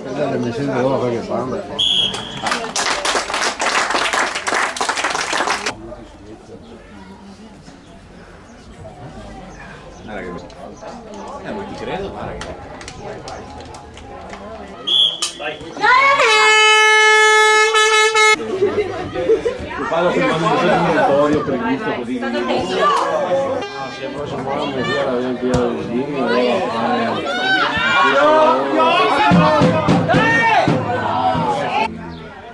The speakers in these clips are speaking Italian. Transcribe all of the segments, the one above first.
Mi sento dopo che parla. Ma ti credo, guarda che... Dai! Parlo per il Vittorio per il gusto così. Se fosse buono mi dia la via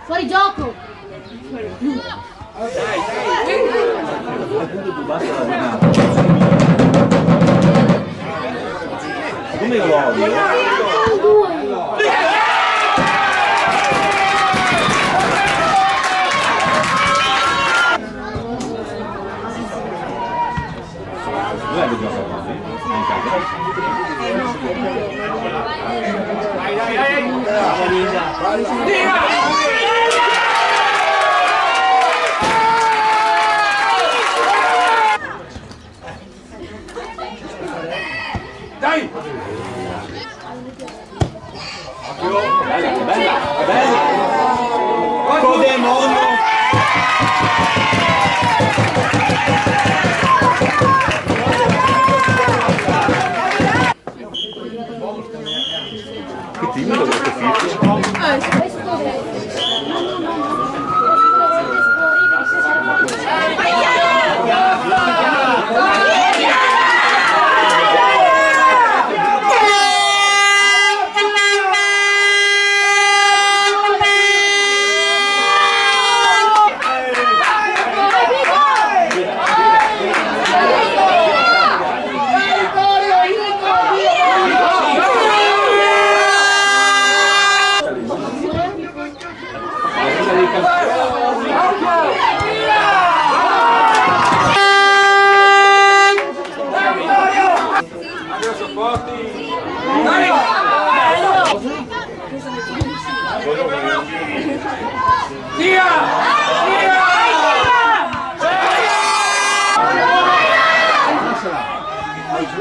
fuori gioco! Dai! Come io lo odio? Dov'è che gioca così? In Dai! Bella, bella, bella! Codemono! Che timido questo fischio!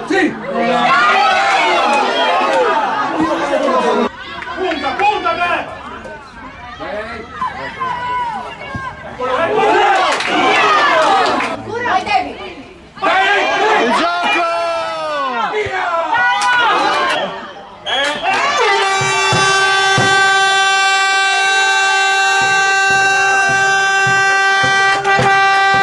Sì!